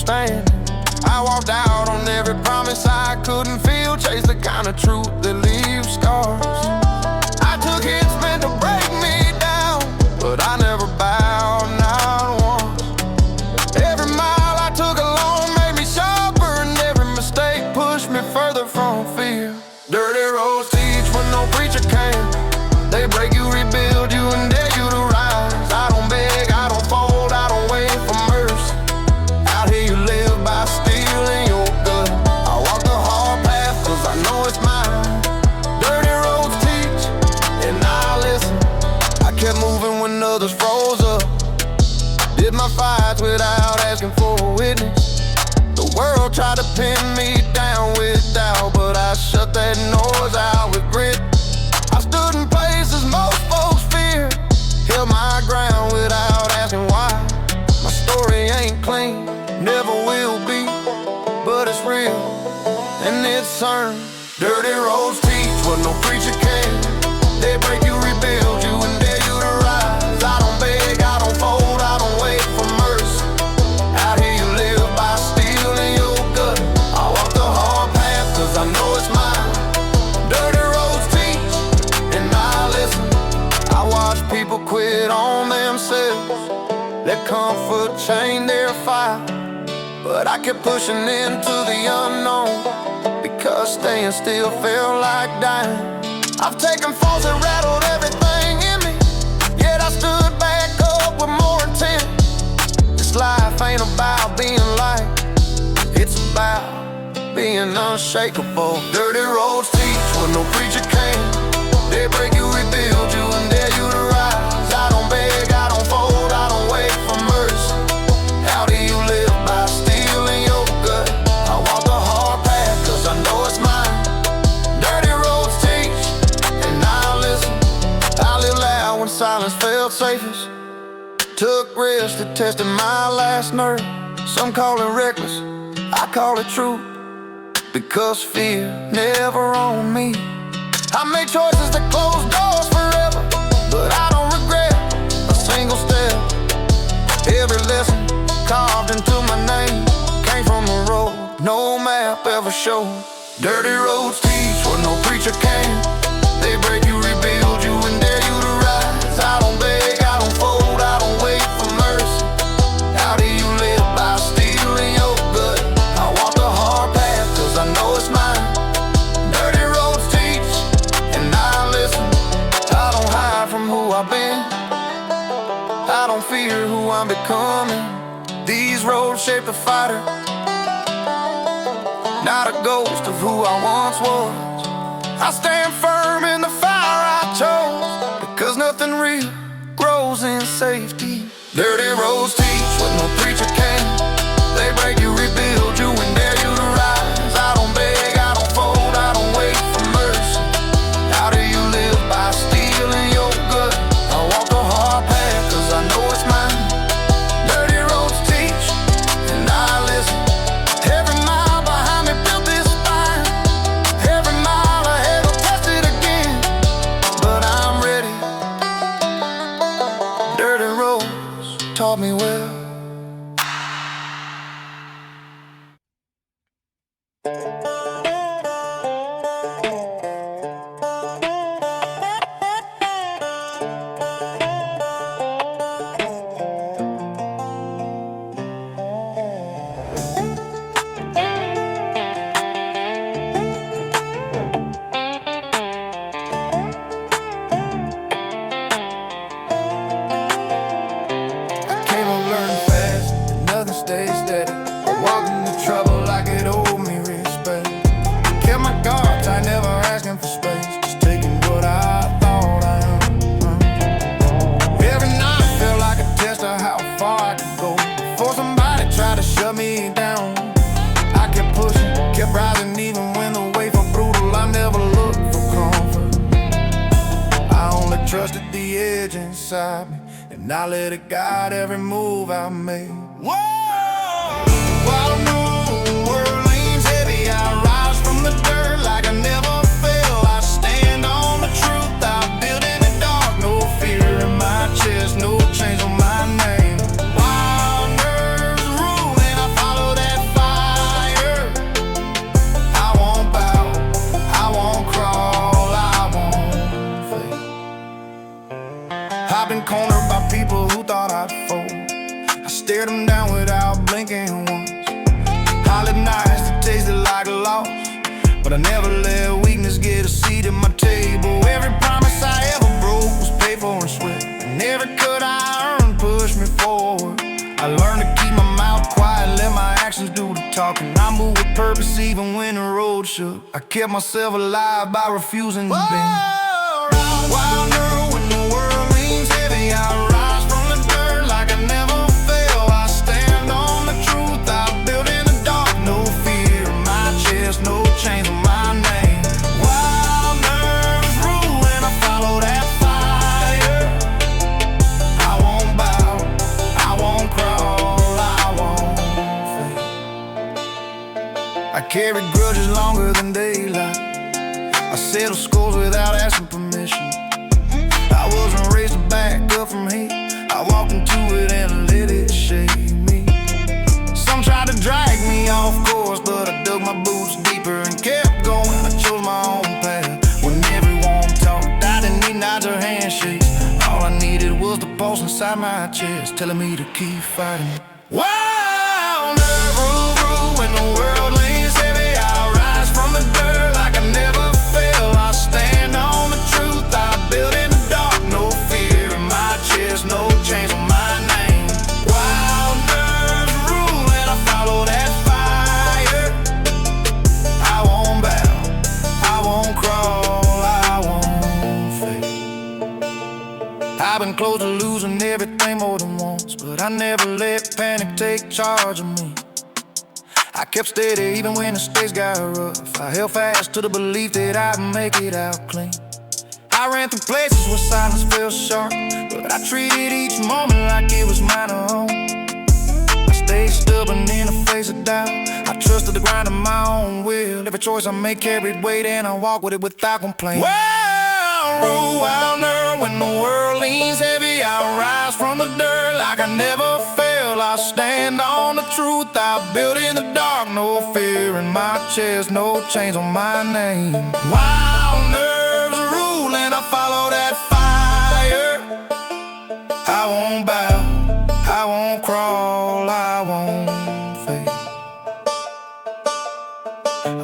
standing. I walked out on every promise I couldn't feel, chased the kind of truth that leaves scars. I took hits meant to break me down, but I never bowed, not once. Every mile I took alone made me sharper, and every mistake pushed me further from fear. Dirty roads teach when no preacher came. They break you, rebuild you, and dare you to rise. I don't beg, I don't fold, I don't wait for mercy. Out here you live by stealing your gut. I walk the hard path cause I know it's mine. Dirty roads teach, and I listen. I kept moving when others froze up. Did my fights without asking for a witness. The world tried to pin me down with doubt, but I shut that noise out with grit. I stood in places most folks fear, held my ground without asking why. My story ain't clean, never will be, but it's real, and it's earned. Dirty roads teach what no preacher can. They break you, rebuild you, and dare you to rise. I don't beg, I don't fold, I don't wait for mercy. Out here you live by stealing your gut. I walk the hard path cause I know it's mine. Dirty roads teach, and I listen. I watch people quit on themselves, let comfort chain their fire. But I kept pushing into the unknown, because staying still felt like dying. I've taken falls that rattled everything in me, yet I stood back up with more intent. This life ain't about being liked, it's about being unshakable. Dirty roads teach what no preacher can. They break you, rebuild you, and dare you to rise. I don't beg, I don't fold, I don't wait for mercy. How do you live by stealing your gut? I walk the hard path cause I know it's mine. Dirty roads teach, and I listen. I lived loud when silence felt safest. Took risks that tested my last nerve. Some call it reckless, I call it true, because fear never owned me. I made choices that closed doors forever, but I don't regret a single step. Every lesson carved into my name came from a road no map ever showed. Dirty roads teach what no preacher can. They break you, rebuild you, and dare you to rise. I don't beg, I don't fold, I don't wait for mercy. How do you live by stealing your gut? I walk the hard path cause I know it's mine. Dirty roads teach, and I listen. I don't hide from who I've been, I don't fear who I'm becoming. These roads shape the fighter, not a ghost of who I once was. I stand firm in the fire I chose, because nothing real grows in safety. Dirty roads teach what no preacher can. They break you, rebuild you, and dare you to rise. I don't beg, I don't fold, I don't wait for mercy. How do you live by stealing your gut? I walk the hard path cause I know it's mine. Dirty roads teach, and I listen. Every mile behind me built this spine. Every mile ahead will test it again, but I'm ready. Dirty roads taught me well. Trusted the edge inside me, and I let it guide every move I made. Whoa! While the world leans heavy, I rise from the dirt like I never fell. I stand on the truth I built in the dark. No fear in my chest, no chains on my name. Wild nerves rule, and I follow that but I never let weakness get a seat at my table. Every promise I ever broke was paid for in sweat, and every cut I earned pushed me forward. I learned to keep my mouth quiet, let my actions do the talking. I move with purpose even when the road shook. I kept myself alive by refusing to bend. Wilder when the world leans heavy, I rise from the dirt like I never fail. I stand on the truth I built in the dark. No fear in my chest, no chains on my name. Wild nerves rule and I follow that fire. I won't bow, I won't crawl, I won't fade. I carried grudges longer than daylight. I settled scores without asking permission. I wasn't raised to back up from hate. I walked into it and let it shape me. Some tried to drag me off course, but I dug my boots deeper and kept going. I chose my own path. When everyone talked, I didn't need nods or handshakes. All I needed was the pulse inside my chest, telling me to keep fighting. Wild nerve rule when the world leans heavy. I rise from the dirt like I never fail. I stand on the truth I built in the dark. No fear in my chest, no chains on my name. Wild nerves rule and I follow that fire. I won't bow, I won't crawl, I won't fade. I've been close to losing everything more than once, but I never let panic take charge of me. I kept steady even when the stakes got rough. I held fast to the belief that I'd make it out clean. I ran through places where silence felt sharp, but I treated each moment like it was mine alone. I stayed stubborn in the face of doubt. I trusted the grind of my own will. Every choice I made carried weight, and I walk with it without complaint. Wild rule, wild nerve when the world leans heavy. I rise from the dirt like I never fail. I stand on the truth I built in the dark. No fear in my chest, no chains on my name. Wild nerves rule and I follow that fire. I won't bow, I won't crawl, I won't fade.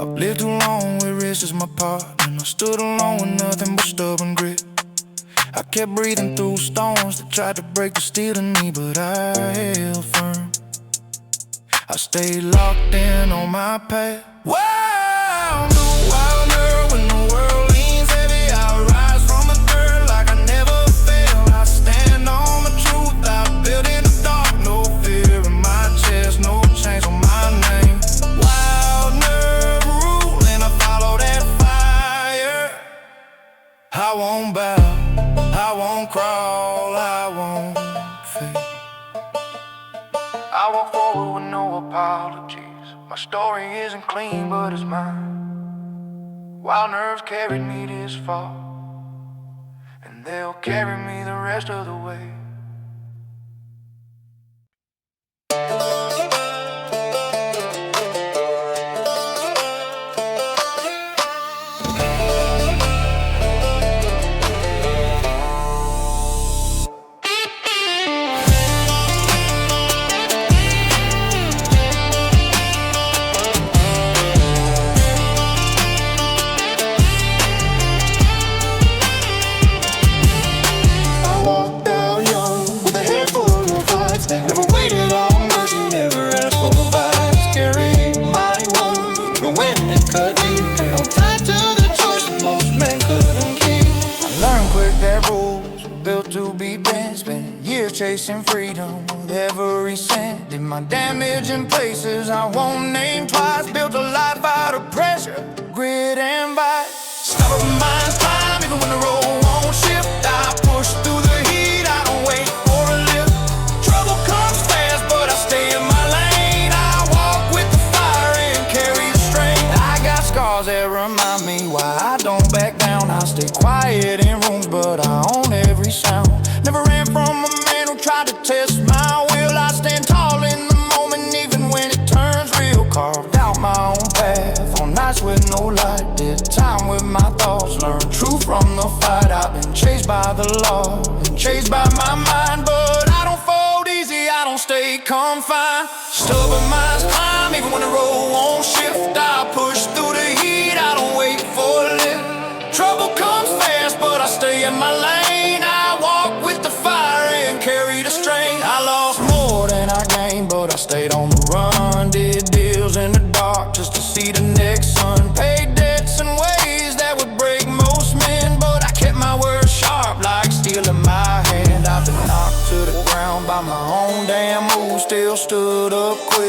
I've lived too long with risk as my part, and I stood alone with nothing but stubborn grit. I kept breathing through storms that tried to break the steel in me, but I held firm. I stayed locked in on my path. Wild nerve when the world leans heavy. I rise from the dirt like I never fail. I stand on the truth I built in the dark. No fear in my chest, no chains on my name. Wild nerve rule and I follow that fire. I won't bow, I won't crawl, I won't fade. I walk forward with no apologies. My story isn't clean, but it's mine. Wild nerves carried me this far, and they'll carry me the rest of the way. Chasing freedom with every cent. Did my damage in places I won't name twice. Built a life out of pressure, grit and vice. Stop my mind's climb even when the road won't shift. I push through the heat, I don't wait for a lift. Trouble comes fast, but I stay in my lane. I walk with the fire and carry the strength. I got scars that remind me why I don't back down. I stay quiet in rooms, but I own every sound. Never ran from a man who tried to test my will. I stand tall in the moment, even when it turns real. Carved out my own path on nights with no light. Did time with my thoughts, learned truth from the fight. I've been chased by the law and chased by my mind, but I don't fold easy, I don't stay confined. Stubborn minds climb even when the road won't shift. I push through the heat, I don't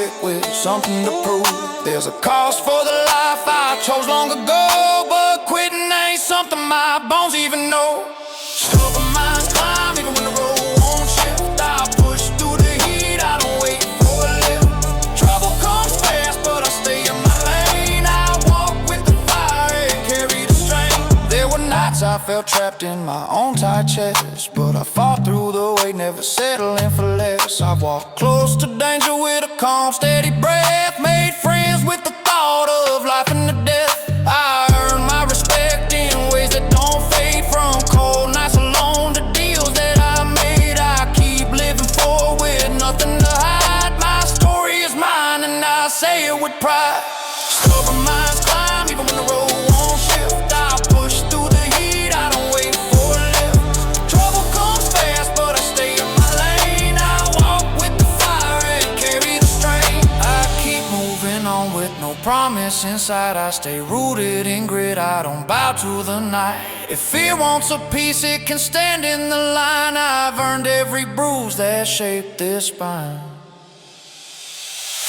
quick with something to prove. There's a cost for the life I chose long ago, but quitting ain't something my bones even know. Stubborn minds climb even when the road won't shift. I push through the heat, I don't wait for a lift. Trouble comes fast, but I stay in my lane. I walk with the fire and carry the strength. There were nights I felt trapped in my own tight chest, but I fought through the weight, never settling for less. I walked close to danger with a calm, steady breath. Made friends with the thought of life and the death. I earned my respect in ways that don't fade. From cold nights alone to deals that I made, I keep living forward with nothing to hide. My story is mine and I say it with pride. Stubborn minds climb even when the road won't shift. I push through the heat, I don't wait for a lift. Trouble comes fast, but I stay in my lane. I walk with the fire and carry the strength. I keep moving on with no promise inside. I stay rooted in grit, I don't bow to the night. If fear wants a piece, it can stand in the line. I've earned every bruise that shaped this spine.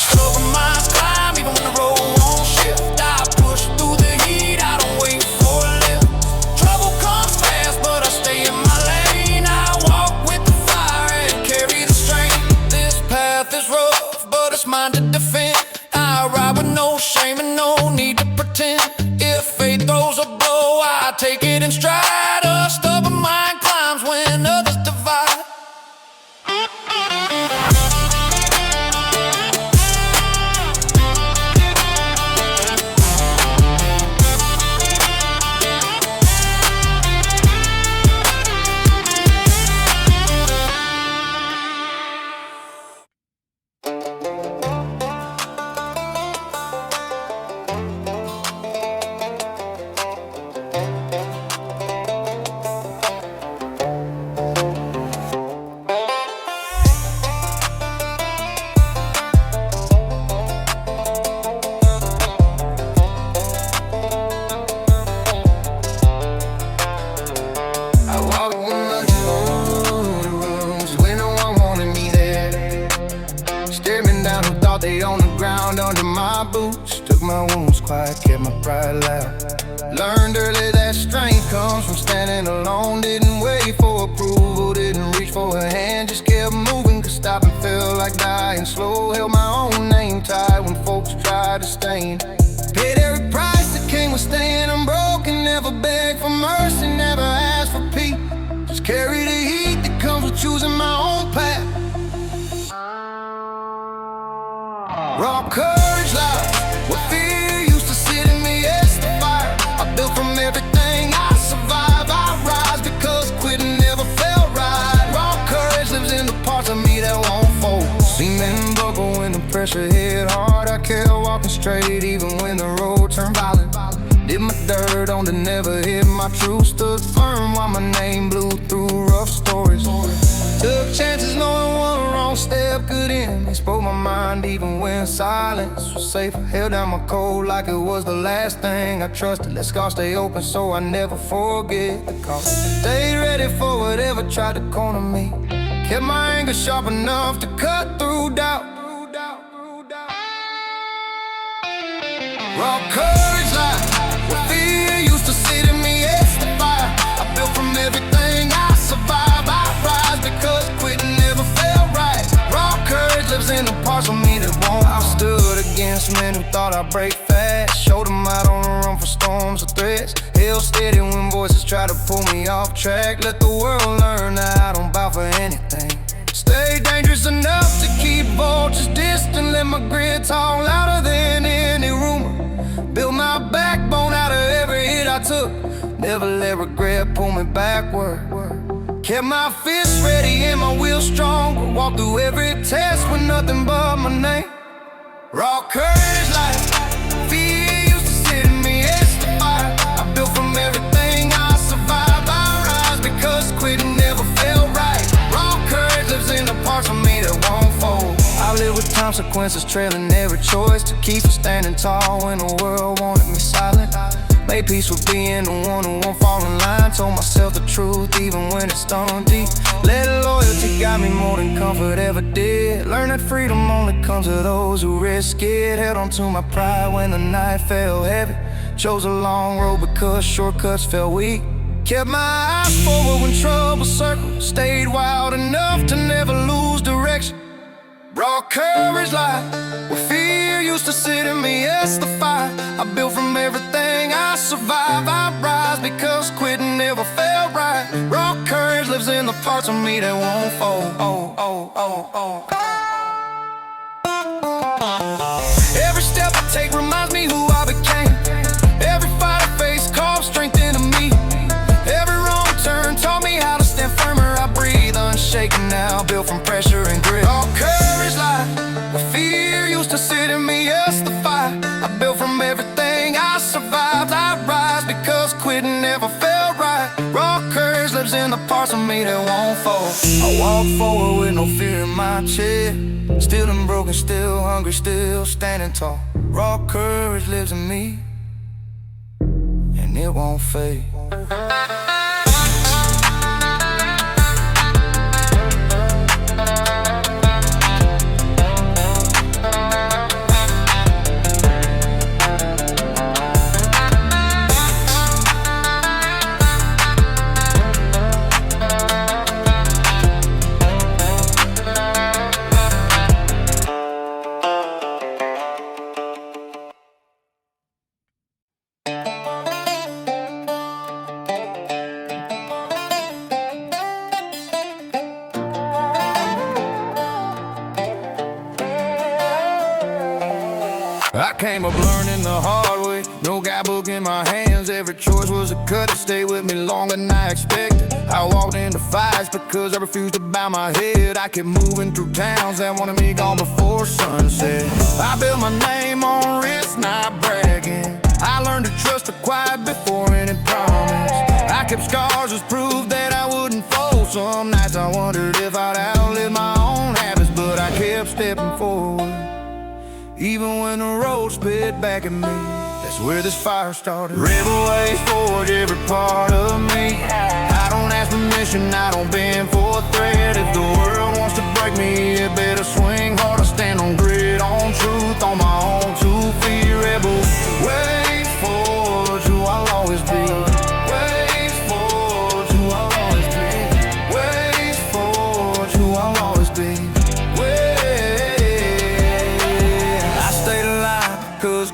Stubborn minds climb even when the road won't shift. I push through the heat, I don't wait for a lift. Trouble comes fast, but I stay in my lane. I walk with the fire and carry the strength. This path is rough, but it's mine to defend. I ride with no shame and no need to pretend. If fate throws a blow, I take it in stride. A stubborn mind climbs when others divide. They on the ground under my boots. Took my wounds quiet, kept my pride loud. Learned early that strength comes from standing alone. Didn't wait for approval, didn't reach for a hand. Just kept moving, could stop and feel like dying slow. Held my own name tight when folks tried to stain. Paid every price that came with staying unbroken. Never begged for mercy, never asked for peace. Just carry the heat that comes with choosing my own path. Raw courage lies where fear used to sit in me as the fire. I built from everything I survived. I rise because quitting never felt right. Raw courage lives in the parts of me that won't fold. Seeming buckle when the pressure hit hard. I kept walking straight even when the road turned violent. Did my dirt on to never hit my truth. Stood firm while my name blew through rough stories. Took chances knowing one wrong step could end me. Spoke my mind even when silence was safe. Held down my cold like it was the last thing I trusted. Let scars stay open so I never forget the cost. Stayed ready for whatever tried to corner me. Kept my anger sharp enough to cut through doubt. Raw courage like where fear used to sit in me as the fire. I built from everything I survived. I rise because quitting never felt right. Raw courage lives in the parts of me that won't. I stood against men who thought I'd break fast. Showed them out on the run for storms or threats. Held steady when voices tried to pull me off track. Let the world learn that I don't bow for anything. Stay dangerous enough to keep vultures distant. Let my grit talk louder than any rumor. Built my backbone out of every hit I took. Never let regret pull me backward. Kept my fists ready and my will strong. Walked through every test with nothing but my name. Raw courage like fear used to sit in me as the fire. I built from everything I survived. I rise because quitting never felt right. Raw courage lives in the parts of me that won't fold. I live with consequences trailing every choice to keep from standing tall when the world wanted me silent. Made peace with being the one who won't fall in line. Told myself the truth even when it stung deep. Let loyalty got me more than comfort ever did. Learn that freedom only comes to those who risk it. Held on to my pride when the night fell heavy. Chose a long road because shortcuts felt weak. Kept my eyes forward when trouble circled. Stayed wild enough to never lose direction. Brought courage like where fear used to sit in me. Yes, the fire I built from everything I survived. I rise because quitting never felt right. Raw courage lives in the parts of me that won't fall. Every step I take reminds me who I became. Every fight I face carved strength into me. Every wrong turn taught me how to stand firmer. I breathe unshaken now, built from pressure and grit. Raw courage lies where fear used to sit in me. Yes, the fire I built from everything I survived. I rise because quitting never felt right. Raw courage lives in the parts of me that won't fall. I walk forward with no fear in my chest. Still unbroken, still hungry, still standing tall. Raw courage lives in me, and it won't fade. I came up learning the hard way. No guidebook in my hands. Every choice was a cut that stayed with me longer than I expected. I walked into fights because I refused to bow my head. I kept moving through towns that wanted me gone before sunset. I built my name on risk, not bragging. I learned to trust the quiet before any promise. I kept scars as proof that I wouldn't fold. Some nights I wondered if I'd outlive my own habits, but I kept stepping forward. Even when the road spit back at me, that's where this fire started. Rebel ways forge every part of me. I don't ask permission, I don't bend for a threat. If the world wants to break me, it better swing hard. I stand on grit, on truth, on my own 2 feet. Rebel ways forge who I'll always be. Ways forge who I'll always be. Ways forge who I'll always be.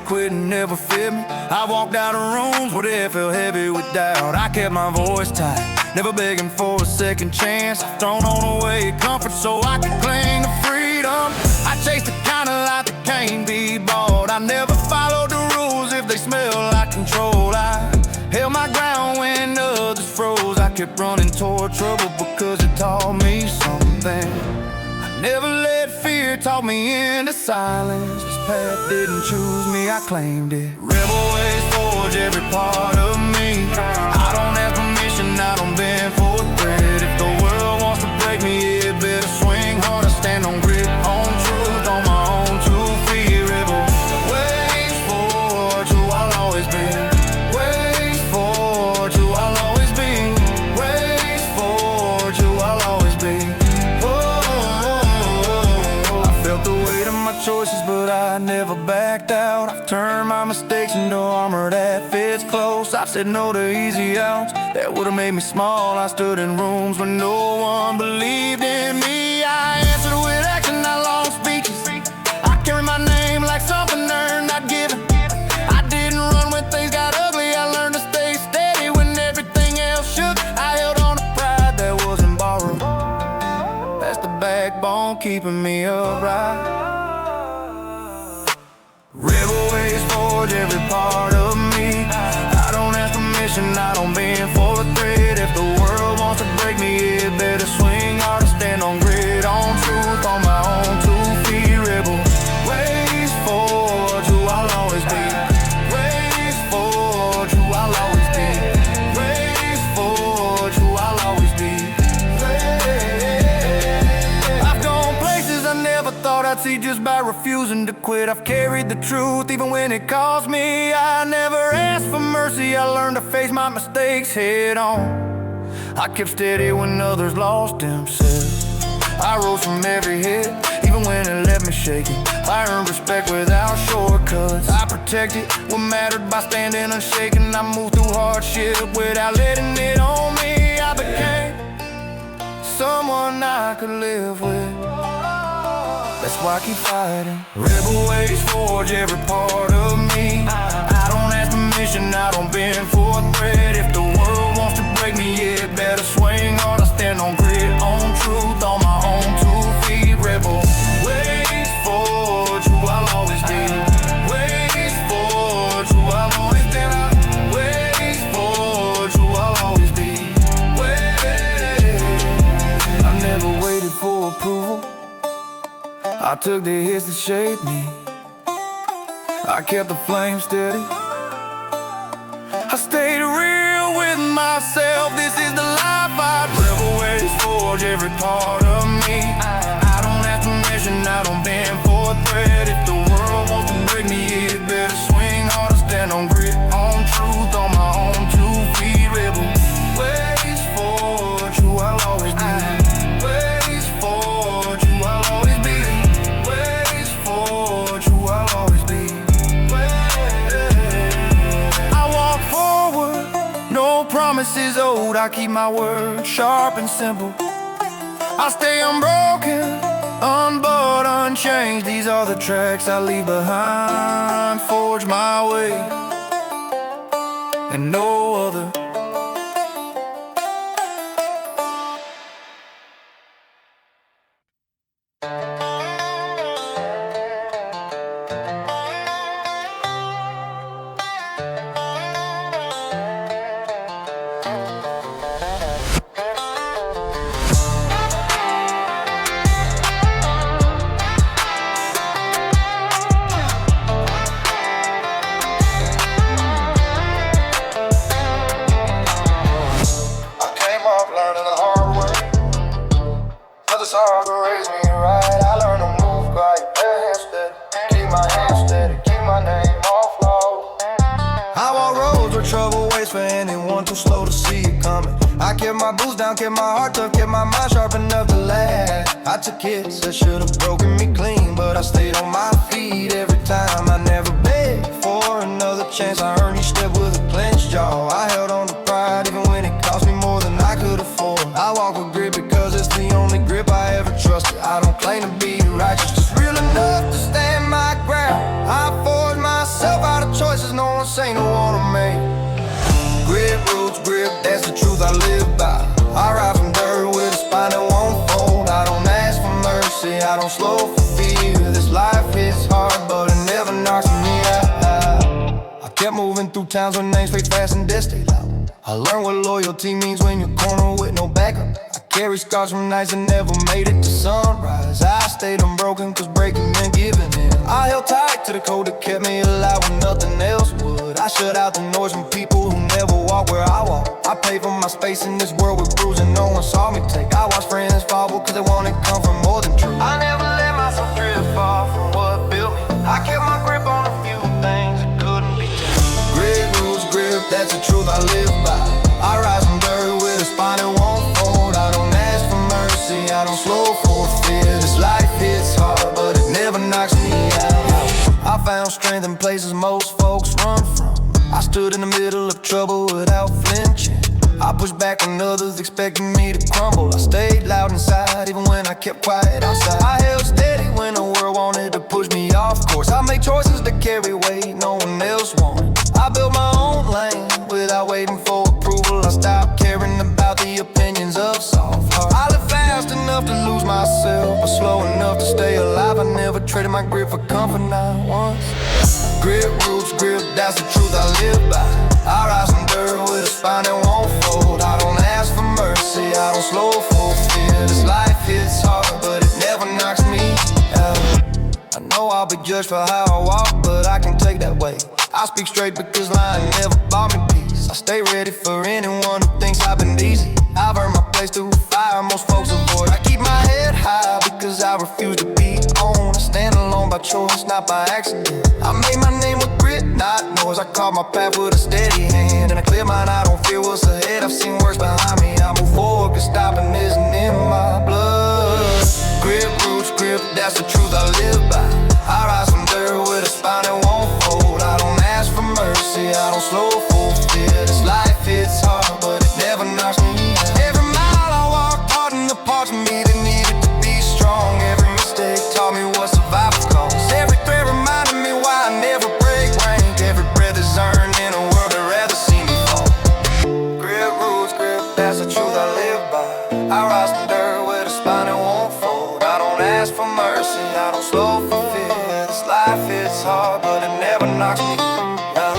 Quitting never fit me. I walked out of rooms where they felt heavy with doubt. I kept my voice tight, never begging for a second chance. I've thrown on away comfort so I could cling to freedom. I chased the kind of life that can't be bought. I never followed the rules if they smell like control. I held my ground when others froze. I kept running toward trouble because it taught me something. Never let fear talk me into silence. This path didn't choose me, I claimed it. Rebel ways forge every part of me. I don't have permission, I don't bend for a threat. If the world wants to break me, it better swing hard. I stand on grit, on truth, on my own 2 feet. Rebel ways forge who I'll always be. Ways forge who I'll always be. Ways forge who I'll always be. Choices, but I never backed out. I've turned my mistakes into armor that fits close. I've said no to easy outs that would've made me small. I stood in rooms when no one believed in me. I answered with action, not long speeches. I carry my name like something earned, not given. I didn't run when things got ugly. I learned to stay steady when everything else shook. I held on to pride that wasn't borrowed. That's the backbone keeping me upright. Rebel ways forge every part of me. I don't ask permission, I don't bend for a threat. If the world wants to break me, it better swing hard. I stand on grit, on truth, on my own 2 feet. Rebel ways forge who I'll always be. Ways forge who I'll always be. Ways forge who I'll always be. I've gone places I never thought I'd see, just by refusing to quit. I've carried the truth even when it cost me. I never asked for mercy, I learned to face my mistakes head on. I kept steady when others lost themselves. I rose from every hit, even when it left me shaking. I earned respect without shortcuts. I protected what mattered by standing unshaken. I moved through hardship without letting it on me. I became someone I could live with. That's why I keep fighting. Rebel ways forge every part of me. I don't ask permission, I don't bend for a threat. If the world wants to break me, it better swing hard. I stand on grit, on truth, on my own 2 feet. Rebel ways forge who I'll always be. Ways forge who I'll always be. Ways forge who I'll always be. I never waited for approval. I took the hits that shaped me. I kept the flame steady. I stayed real with myself. This is the life I'd live. Always forge every part of me. I don't ask permission, I don't bend for a threat. If the world wants to break me, it better swing hard. I stand on grit, on truth, on my own 2 feet. Rebel ways forge who I'll always be. Ways forge who I'll always be. Ways forge who I'll always be. I walk forward, no promises old. I keep my word sharp and simple. I stay unbroken, unbought, unchanged. These are the tracks I leave behind. Forge my way, and no other. Hard to raise me right. I learned to move quiet, steady. Keep my hands steady, keep my name Outlaw. I walk roads where trouble waits for anyone too slow to see it coming. I kept my boots down, kept my heart tough, kept my mind sharp enough to last. I took hits that should've broken me clean, but I stayed on my feet every time. I never begged for another chance. I earned each step with a clenched jaw. I held on to pride even when it cost me more than I could afford. I walk with grit because it's the only grip I ever trusted. I don't claim to be righteous, just real enough to stand my ground. I forged myself out of choices no one say no one to make. Grip, roots, grip, that's the truth I live by. I ride from dirt with a spine that won't fold. I don't ask for mercy, I don't slow for fear. This life is hard, but it never knocks me out. I kept moving through towns where names fade fast and death stay loud. I learned what loyalty means when you're cornered with no backup. I carry scars from nights that never made it to sunrise. I stayed unbroken cause breaking meant giving in. I held tight to the code that kept me alive when nothing else would. I shut out the noise from people who never walk where I walk. I paid for my space in this world with bruising no one saw me take. I watched friends fall because they wanted comfort more than truth. I never let myself drift far from what built me. I kept my grip on a few things that couldn't be taken. Grit, roots, grip, that's the truth I live by. I rise from dirt with a spine that won't fold. I don't ask for mercy, I don't slow for fear. This life hits hard, but it never knocks me out. I found strength in places most folks run from. I stood in the middle of trouble without flinching. I pushed back when others expected me to crumble. I stayed loud inside even when I kept quiet outside. I held steady when the world wanted to push me off course. I make choices that carry weight no one else wanted. I built my own lane without waiting for approval. I stopped caring about the opinions of soft hearts. I lived fast enough to lose myself, but slow enough to stay alive. I never traded my grip for comfort, not once. Grip, roots, grip, that's the truth I live by. I rise from dirt with a spine that won't fold. I don't ask for mercy, I don't slow for fear. This life hits hard, but it never knocks me out. I know I'll be judged for how I walk, but I can take that weight. I speak straight because lying never bought me peace. I stay ready for anyone who thinks I've been easy. I've earned my place through fire most folks avoid. I keep my head high because I refuse to be on a stand. choice, not by accident. I made my name with grit, not noise. I carved my path with a steady hand and a clear mind. I don't fear what's ahead, I've seen worse behind me. I move forward, cause stopping isn't in my blood. Grip, roots, grip, that's the truth I live by. I rise from dirt with a spine that won't fold. I don't ask for mercy, I don't slow for fear. This life hits hard, but it never knocks me down. Every mile I walked hard in the parts of me that needed to be strong. Every mistake taught me what survival's cost. Every thread reminded me why I never break rank. Every breath is earned in a world that'd rather see me fall. Grip, roots, grip, that's the truth I live by. I rise from dirt with a spine that won't fold. I don't ask for mercy, I don't slow for fear. This life is hard, but it never knocks me down.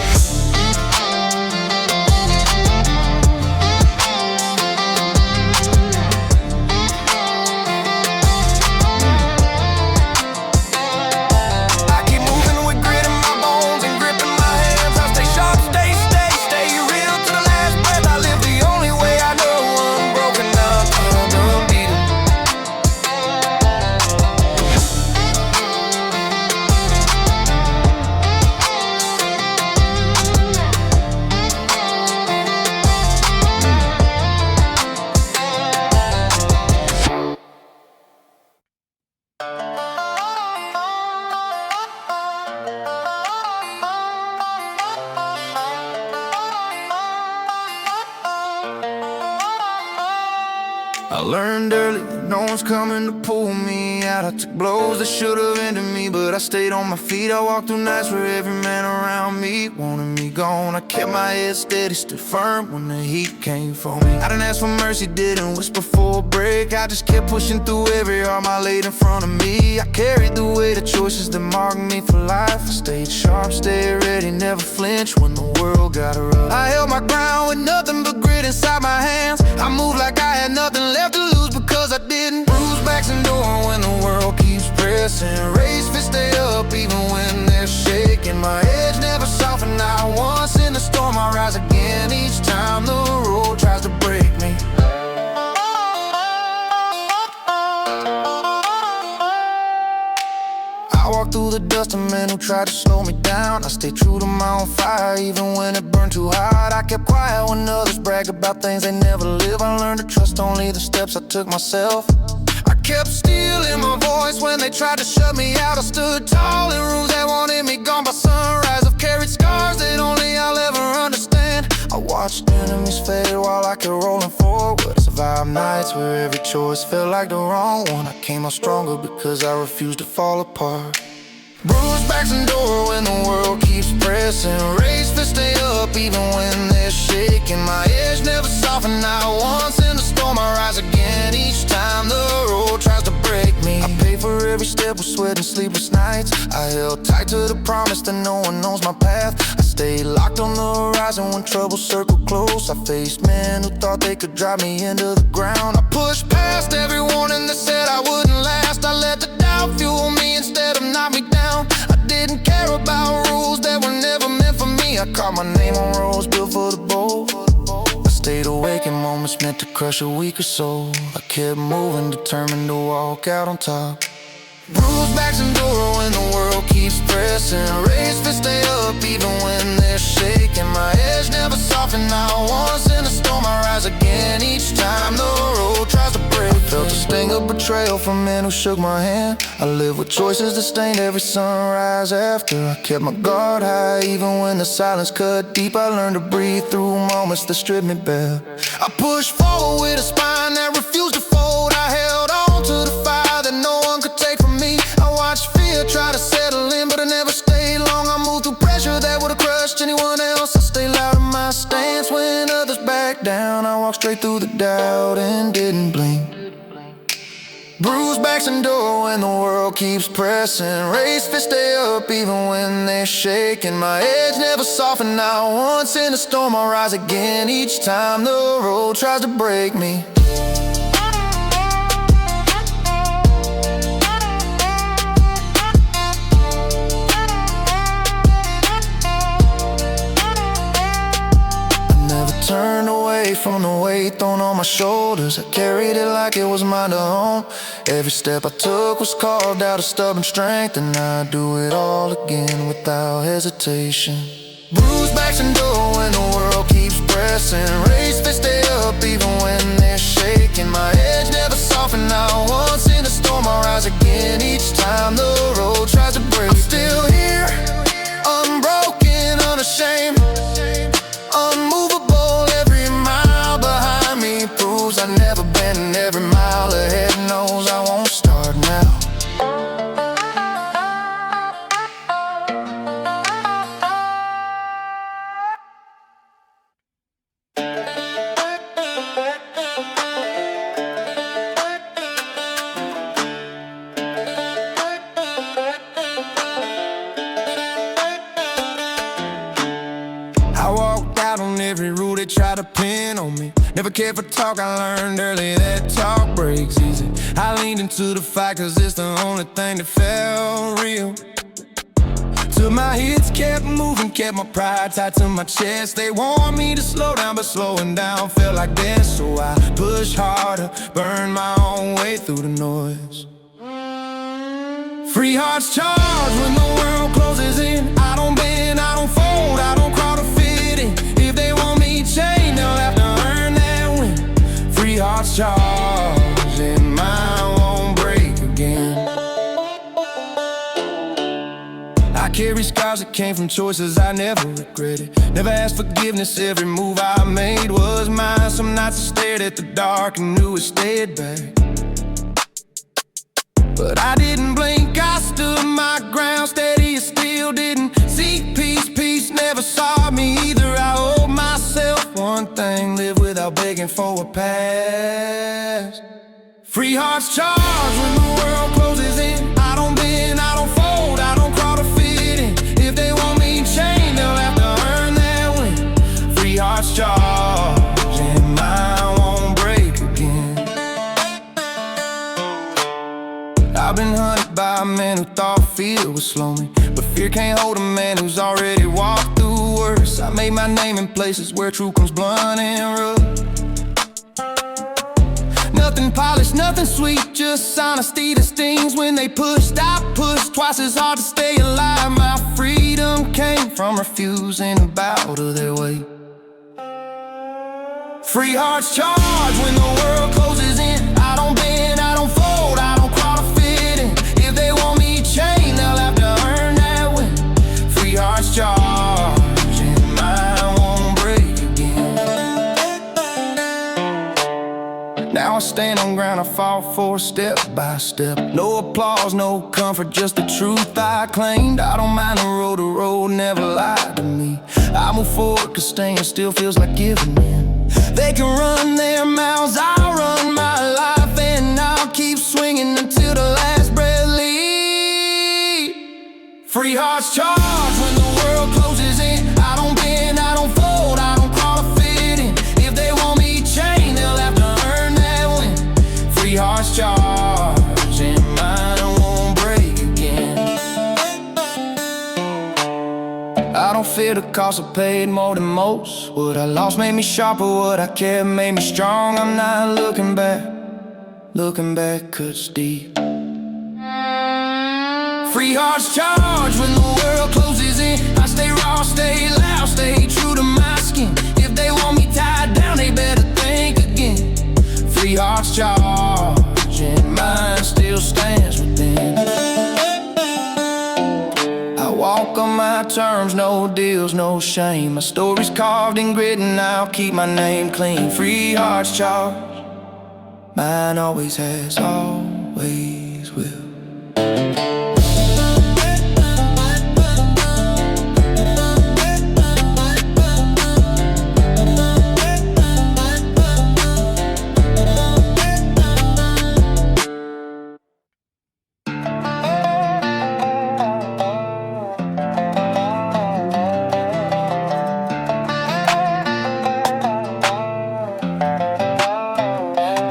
I learned early that no one's coming to pull me out. I took blows that should have ended me, but I stayed on my feet. I walked through nights where every man around me wanted me gone. I kept my head steady, stood firm when the heat came for me. I didn't ask for mercy, didn't whisper for a break. I just kept pushing through every arm I laid in front of me. I carried the weight of choices that marked me for life. I stayed sharp, stayed ready, never flinched when the world got rough. I held my ground with nothing but grit inside my hands. I moved like I had nothing left to lose because I didn't. Bruised backs endure when the world keeps pressing. Raised fists stay up even when they're shaking. My edge never softened, not once in the storm. I rise again each time the road tries to break me. I walked through the dust of men who tried to slow me down. I stayed true to my own fire even when it burned too hard. I kept quiet when others bragged about things they never live. I learned to trust only the steps I took myself. I kept stealing my voice when they tried to shut me out. I stood tall in rooms that wanted me gone by sunrise. I've carried scars that only I'll ever understand. I watched enemies fade while I kept rolling forward. Survived nights where every choice felt like the wrong one. I came out stronger because I refused to fall apart. Bruised backs endure when the world keeps pressing. Raised fists stay up even when they're shaking. My edge never softened, not once in the storm. I rise again each time the road tries to break me. I pay for every step with sweat and sleepless nights. I held tight to the promise that no one knows my path. I stayed locked on the horizon when trouble circled close. I faced men who thought they could drive me into the ground. I pushed past every warning that said I wouldn't last. I let the doubt fuel me instead of knock me down. I didn't care about rules that were never meant for me. I carved my name on roads built for the bold. I stayed awake in moments meant to crush a weaker soul. I kept moving, determined to walk out on top. Bruised backs endure when the world keeps pressing. Raised fists stay up even when they're shaking. My edge never softened, not once in a storm. I rise again each time the road tries to break. I felt the sting of betrayal from men who shook my hand. I lived with choices that stained every sunrise after. I kept my guard high even when the silence cut deep. I learned to breathe through moments that stripped me bare. I pushed forward with a spine that refused to fold. I held on to the fire that no one could take from me. I watched fear try to settle in, but I never stayed long. I moved through pressure that would've crushed anyone else. I stayed loud in my stance when others backed down. I walked straight through the doubt and didn't blink. Bruised backs endure when the world keeps pressing. Raised fists stay up even when they're shaking. My edge never softened, not once in a storm. I rise again each time the road tries to break me. Turned away away from the weight thrown on my shoulders. I carried it like it was mine to own. Every step I took was carved out of stubborn strength, and I do it all again without hesitation. Bruised backs endure when the world keeps pressing. Raised fists stay up even when they're shaking. My edge never softened, not once in a storm. I rise again each time the road tries to break. I'm still here, unbroken, unashamed, unmovable. Every mile behind me proves I've never been, and every mile ahead knows I won't start now. I walked out on every rule they tried to pin on me. Never cared for talk, I learned early that talk breaks easy. I leaned into the fight cause it's the only thing that felt real. Till my hits kept moving, kept my pride tied to my chest. They warned me to slow down, but slowing down felt like death. So I pushed harder, burned my own way through the noise. Free hearts charge when the world closes in. I don't bend, I don't fold, I don't crawl to fit in. If they want me chained, they'll have to earn that win. Free hearts charge and mine won't break again. I carry scars that came from choices I never regretted. Never asked forgiveness, every move I made was mine. Some nights I stared at the dark and knew it stayed back. But I didn't blink, I stood my ground, steady as steel. Didn't seek peace, peace never saw me either. I owed myself one thing, live without begging for a pass. Free hearts charge when the world closes in. I don't bend, I don't fold, I don't crawl to fit in. If they want me chained, they'll have to earn that win. Free hearts charge and mine won't break again. I've been hunted by a man who thought fear would slow me, but fear can't hold a man who's already walked through worse. I made my name in places where truth comes blunt and rough. Nothing polished, nothing sweet, just honesty that stings. When they pushed, I pushed twice as hard to stay alive. My freedom came from refusing to bow to their way. Free hearts charge when the world closes in. I don't bend, I don't fold, I don't crawl to fit in. If they want me chained, they'll have to earn that win. Free hearts charge and mine won't break again. Now I stand on ground, I fall for step by step. No applause, no comfort, just the truth I claimed. I don't mind the road never lied to me. I move forward cause staying still feels like giving in. They can run their mouths, I'll run my life, and I'll keep swinging until the last breath leaves. Free hearts charge when the world closes in. I don't bend, I don't fold, I don't crawl to fit in. If they want me chained, they'll have to earn that win. Free hearts charge and mine won't break again. I don't fear the cost, I paid more than most. What I lost made me sharper, what I kept made me strong. I'm not looking back cuts deep. Free hearts charge when the world closes in. I stay raw, stay loud, stay true to my skin. If they want me tied down, they better think again. Free hearts charge and mine still stands within. I walk on my terms, no deals, no shame. My story's carved in grit and I'll keep my name clean. Free hearts charge, mine always has, always will.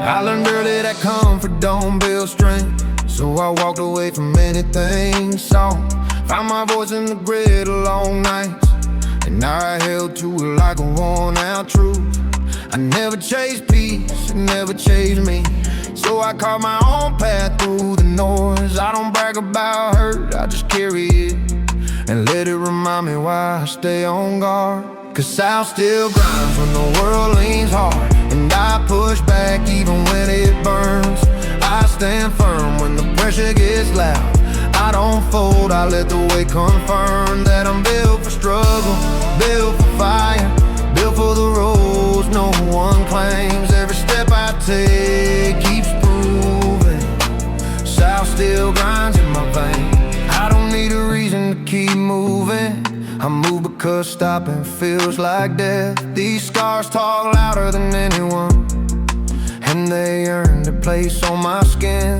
I learned early that comfort don't build strength, so I walked away from anything soft. Found my voice in the grid of long nights, and now I held to it like a worn out truth. I never chased peace, it never chased me. So I carve my own path through the noise. I don't brag about hurt, I just carry it and let it remind me why I stay on guard. 'Cause South still grinds when the world leans hard, and I push back even when it burns. I stand firm when the pressure gets loud. I don't fold, I let the weight confirm that I'm built for struggle, built for fire, built for the roads no one claims. Every step I take keeps proving South still grinds in my veins. I don't need a reason to keep moving. I move because stopping feels like death. These scars talk louder than anyone, and they earned a place on my skin.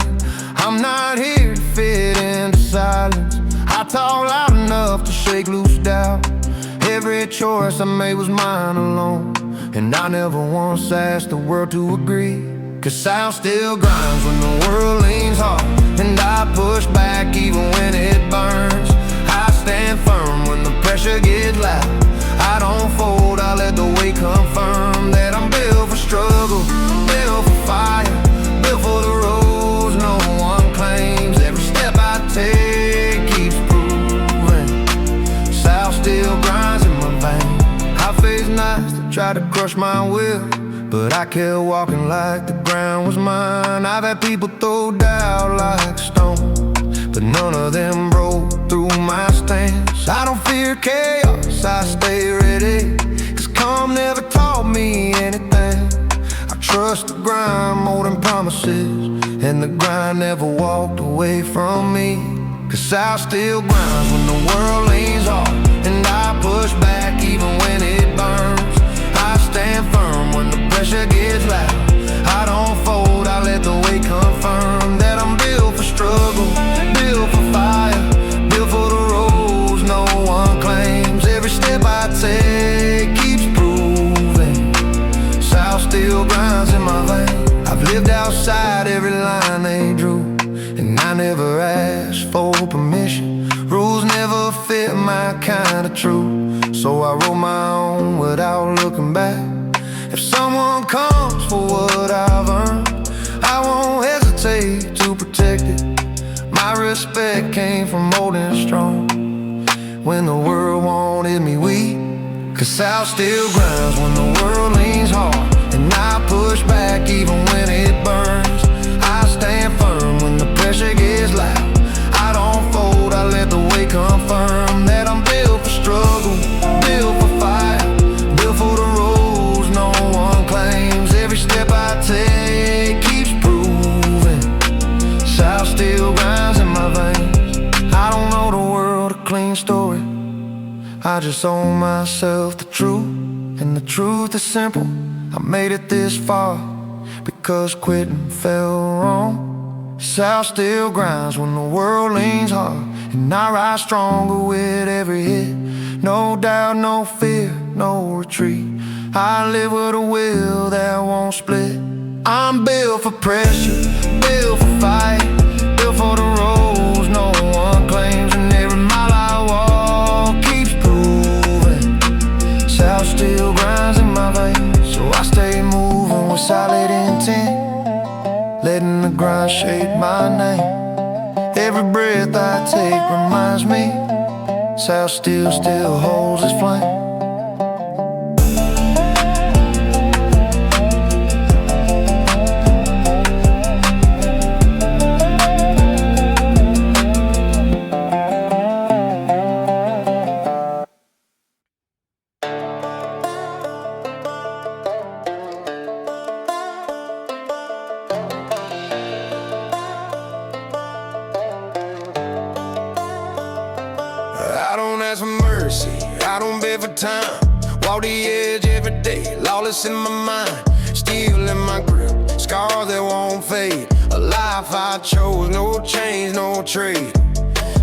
I'm not here to fit into silence. I talk loud enough to shake loose doubt. Every choice I made was mine alone, and I never once asked the world to agree. 'Cause South still grinds when the world leans hard, and I push back even when it burns. I stand firm when the pressure gets loud. I don't fold, I let the weight confirm that I'm built for struggle, built for fire, built for the roads no one claims. Every step I take keeps proving South still grinds in my veins. I face nights that try to crush my will, but I kept walking like the ground was mine. I've had people throw doubt like stone, but none of them broke through my stance. I don't fear chaos, I stay ready, 'cause calm never taught me anything. I trust the grind more than promises, and the grind never walked away from me. 'Cause South still grinds when the world leans hard, and I push back even when it burns. I stand firm when the pressure gets loud. I don't fold, I let the weight confirm that I'm built for struggle, built for fire, built for the roads no one claims. Every step I take keeps proving South still grinds in my veins. I've lived outside every line they drew, and I never asked for permission. Rules never fit my kind of truth, so I wrote my own without looking back. If someone comes for what I've earned, I won't hesitate to protect it. My respect came from holding strong when the world wanted me weak. 'Cause South still grinds when the world leans hard, and I push back even when it burns. I stand firm when the pressure gets loud. I don't fold, I let the weight confirm that I'm built for struggle, built for fire, built for the roads no one claims. Every step I take keeps proving South still grinds in my veins. I don't know the world a clean story, I just owe myself the truth, and the truth is simple. I made it this far because quitting felt wrong. South still grinds when the world leans hard, and I rise stronger with every hit. No doubt, no fear, no retreat. I live with a will that won't split. I'm built for pressure, built for fight, built for the roads no one claims. And every mile I walk keeps proving South still grinds in my veins. So I stay moving with solid intent, letting the grind shape my name. Every breath I take reminds me South still holds its flame. I don't ask for mercy, I don't beg for time. Walk the edge every day, lawless in my mind, steel in my grip, scars that won't fade. A life I chose, no change, no trade.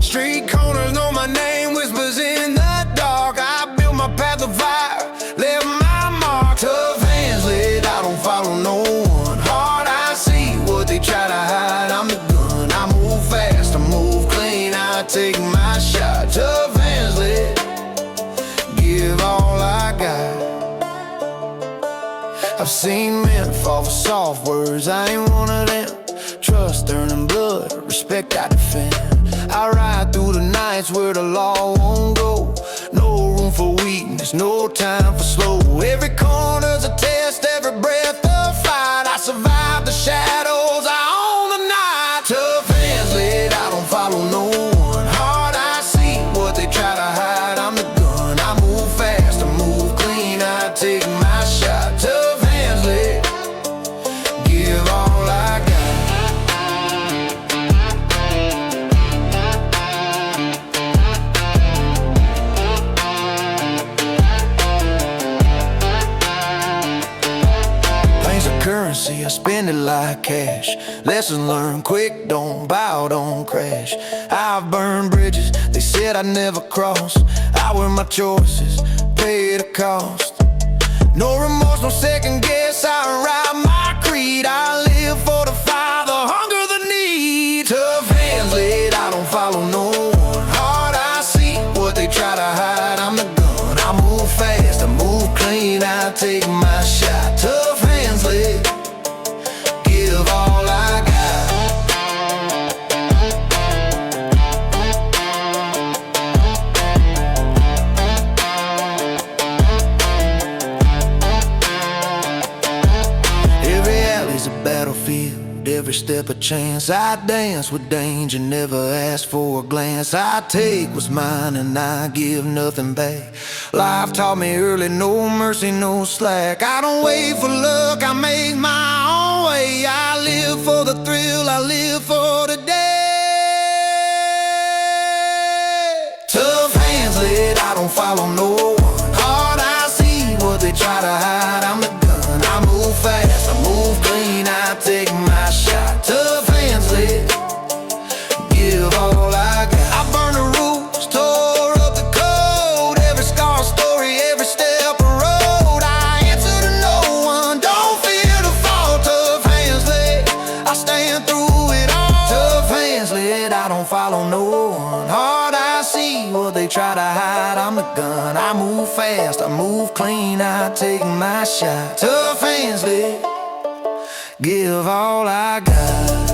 Street corners know my name, whispers in the dark. I built my path of fire, left my mark. Tough hands laid, I don't follow no one. Hard I see what they try to hide. I'm the gun, I move fast, I move clean, I take my shot. Tough hands laid, give all I got. I've seen men fall for soft words, I ain't one of them. Trust earning blood, respect I defend. I ride through the nights where the law won't go. No room for weakness, no time for slow. Every corner's a test, every breath a fight. I survived the shadows, I own the night. Tough hands laid, I don't follow no one. Hard I see what they try to hide. I'm the gun, I move fast, I move clean, I take my shot. Tough hands laid, give all I got. Currency, I spend it like cash. Lessons learned quick, don't bow, don't crash. I've burned bridges, they said I'd never cross. I wear my choices, pay the cost. No remorse, no second guess, I ride my creed. I live for the fire, the hunger, the need. Tough hands laid, I don't follow no one. Hard I see what they try to hide. I'm the gun, I move fast, I move clean, I take my shot. Tough hands laid, give all I got. Every alley's a battlefield, every step a chance. I dance with danger, never ask for a glance. I take what's mine and I give nothing back. Life taught me early, no mercy, no slack. I don't wait for luck, I make my own way. I live for the thrill, I live for the day. Tough hands laid, I don't follow no one. Hard I see what they try to hide. I'm the gun, I move fast, I move clean, I take my shot. Tough hands laid, give all I got. I burn the rules, tore up the code. Every scar story, every step a road. I answer to no one, don't fear to fall. Tough hands laid, I stand through it all. Tough hands laid, I don't follow no one. Hard I see what they try to hide. I'm the gun, I move fast, I move clean, I take my shot. Tough hands laid, give all I got.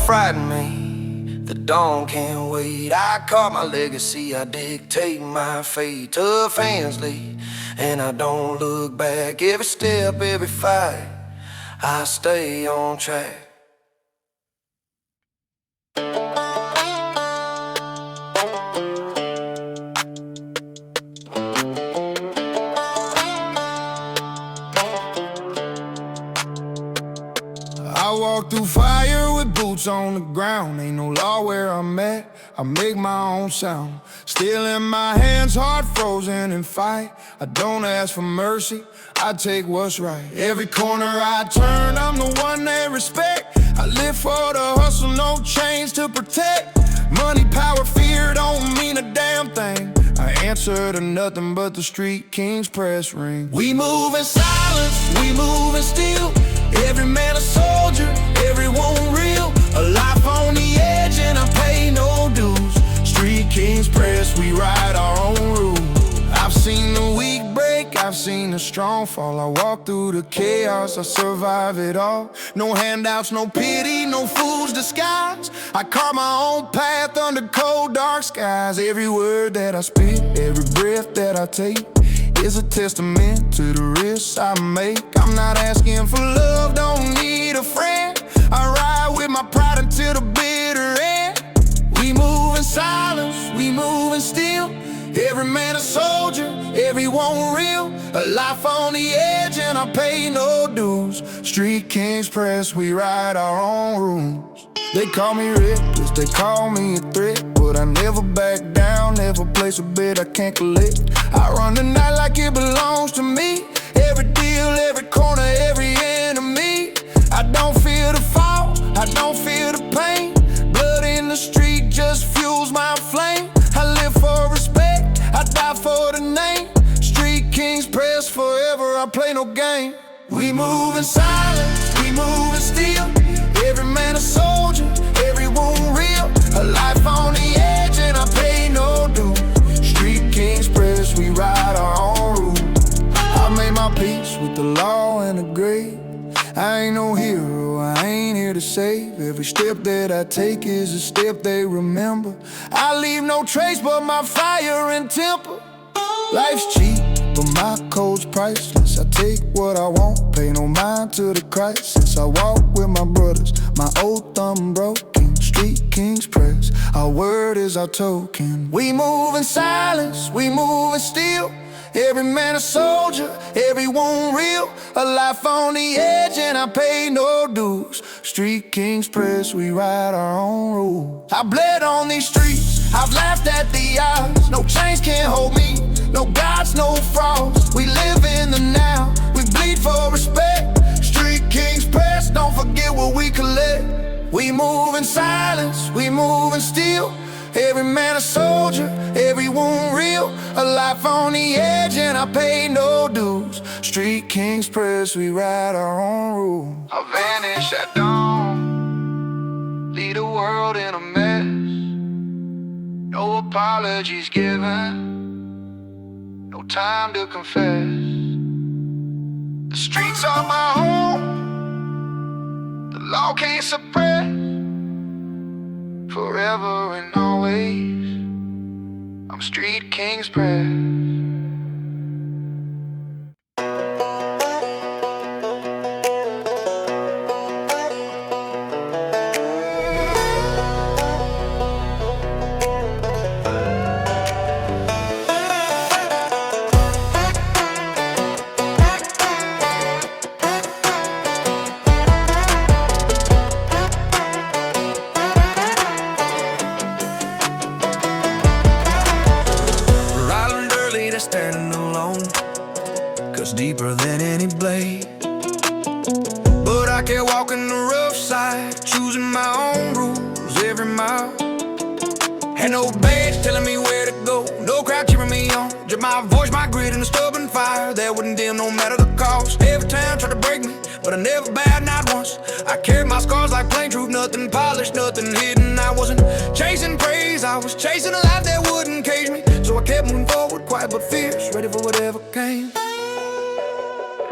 Frighten me, the dawn can't wait. I carve my legacy, I dictate my fate. Tough hands lead, and I don't look back. Every step, every fight, I stay on track. I walk through fire with boots on the ground. Ain't no law where I'm at, I make my own sound. Still in my hands, heart frozen in fight. I don't ask for mercy, I take what's right. Every corner I turn, I'm the one they respect. I live for the hustle, no chains to protect. Money, power, fear don't mean a damn thing. I answer to nothing but the street king's press ring. We move in silence, we move in steel. Every man a soldier, everyone real. A life on the edge and I pay no dues. Street kings press, we ride our own rules. I've seen the weak break, I've seen the strong fall. I walk through the chaos, I survive it all. No handouts, no pity, no fool's disguise. I carve my own path under cold dark skies. Every word that I spit, every breath that I take is a testament to the risks I make. I'm not asking for love, don't need a friend. I ride with my pride until the bitter end. We move in silence, we move in steel. Every man a soldier, everyone real. A life on the edge and I pay no dues. Street kings press, we ride our own rules. They call me reckless, they call me a threat, but I never back down, never place a bet I can't collect. I run the night like it belongs to me. Every deal, every corner, every enemy. I don't feel the fall, I don't feel the pain. Blood in the street just fuels my flame. I live for respect, I die for the name. Street kings press forever, I play no game. We move in silence, we move in steel. Every man a soldier, everyone real. A life on the edge and I pay no dues. Street kings press, we ride our own rules. I made my peace with the law and the grave. I ain't no hero, I ain't here to save. Every step that I take is a step they remember. I leave no trace but my fire and temper. Life's cheap, but my code's priceless. I take what I want, pay no mind to the crisis. I walk with my brothers, my old thumb broken. Street kings press, our word is our token. We move in silence, we move in steel. Every man a soldier, everyone real. A life on the edge and I pay no dues. Street kings press, we write our own rules. I bled on these streets, I've laughed at the odds. No chains can't hold me, no gods, no frauds. We live in the now, we bleed for respect. Street kings press, don't forget what we collect. We move in silence, we move in steel. Every man a soldier, everyone real. A life on the edge and I pay no dues. Street kings press, we write our own rules. I vanish at dawn, lead the world in a mess. No apologies given, no time to confess. The streets are my home, the law can't suppress. Forever and always, I'm Street King's Press. Deeper than any blade, but I kept walking the rough side, choosing my own rules every mile. Had no badge telling me where to go, no crowd cheering me on. Just my voice, my grit, and a stubborn fire that wouldn't dim no matter the cost. Every time tried to break me, but I never bowed, not once. I carried my scars like plain truth, nothing polished, nothing hidden. I wasn't chasing praise, I was chasing a life that wouldn't cage me. So I kept moving forward, quiet but fierce, ready for whatever came.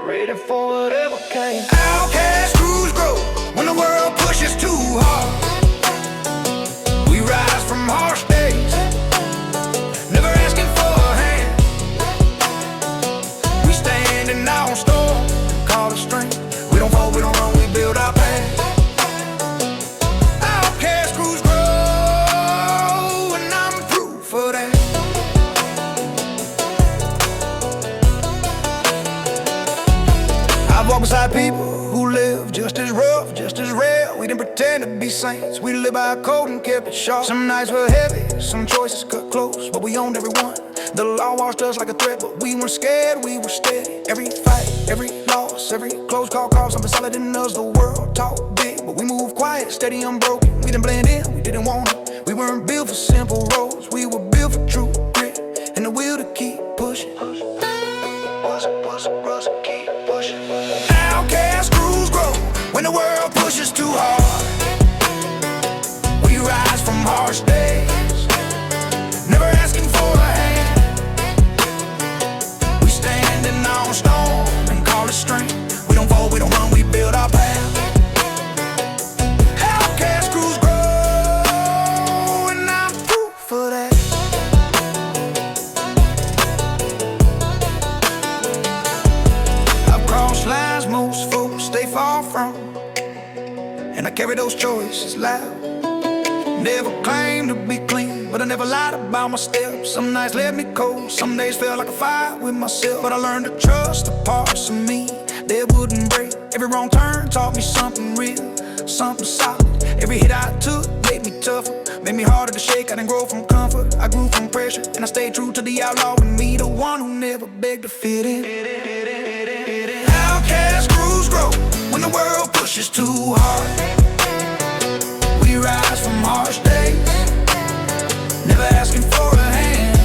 Ready for whatever came. Outcast crews grow when the world pushes too hard. We rise from harsh days, never asking for a hand. We standing on storm, call it strength. We don't fall, we don't run, we build our path. Outcast crews grow, and I'm proof of that. I walk beside people who live just as rough, just as real. We didn't pretend to be saints, we lived by a code and kept it sharp. Some nights were heavy, some choices cut close, but we owned every one. The law washed us like a threat, but we weren't scared, we were steady. Every fight, every loss, every close call, something solid in us. The world talked big, but we moved quiet, steady, unbroken. We didn't blend in, we didn't want it. We weren't built for simple roads, we were built for true grit and the will to keep pushing. Keep pushing. Outcast crews grow when the world pushes too hard. We rise from harsh days, never asking for a hand. We standing on stone and call it strength. We don't fall, we don't run, we build our path. Outcast crews grow, and I'm proof for that. Lines most folks stay far from, and I carry those choices loud. Never claimed to be clean, but I never lied about my steps. Some nights left me cold, some days felt like a fight with myself. But I learned to trust the parts of me that wouldn't break. Every wrong turn taught me something real, something solid. Every hit I took made me tougher, made me harder to shake. I didn't grow from comfort, I grew from pressure, and I stayed true to the outlaw in me, the one who never begged to fit in. Outcast crews grow when the world pushes too hard. We rise from harsh days, never asking for a hand.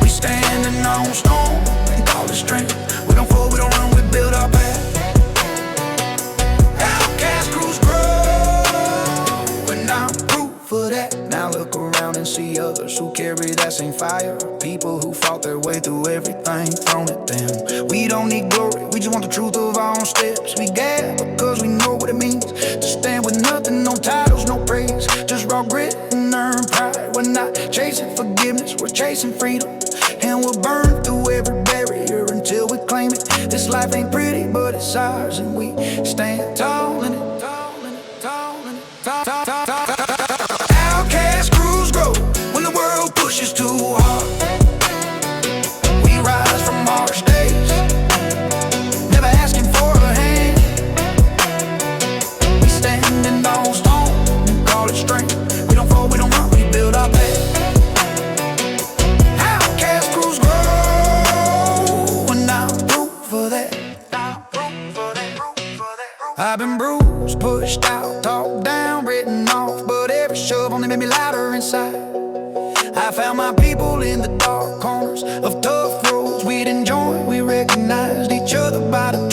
We standing on stone and call it strength. We don't fall, we don't run, we build our path. Outcast fire. People who fought their way through everything thrown at them. We don't need glory, we just want the truth of our own steps. We gap because we know what it means to stand with nothing, no titles, no praise, just raw grit and earn pride. We're not chasing forgiveness, we're chasing freedom, and we'll burn through every barrier until we claim it. This life ain't pretty, but it's ours, and we stand tall in it. Outcast crews grow when the world pushes too hard. We rise from harsh days, never asking for a hand. We standing on stone and call it strength. We don't fall, we don't run, we build our path. Outcast crews grow, and I'm proof for that. I've been bruised, pushed out, talked down, written off, but every shove only made me louder inside. I found my people in the dark corners of tough roads. We didn't join, we recognized each other by the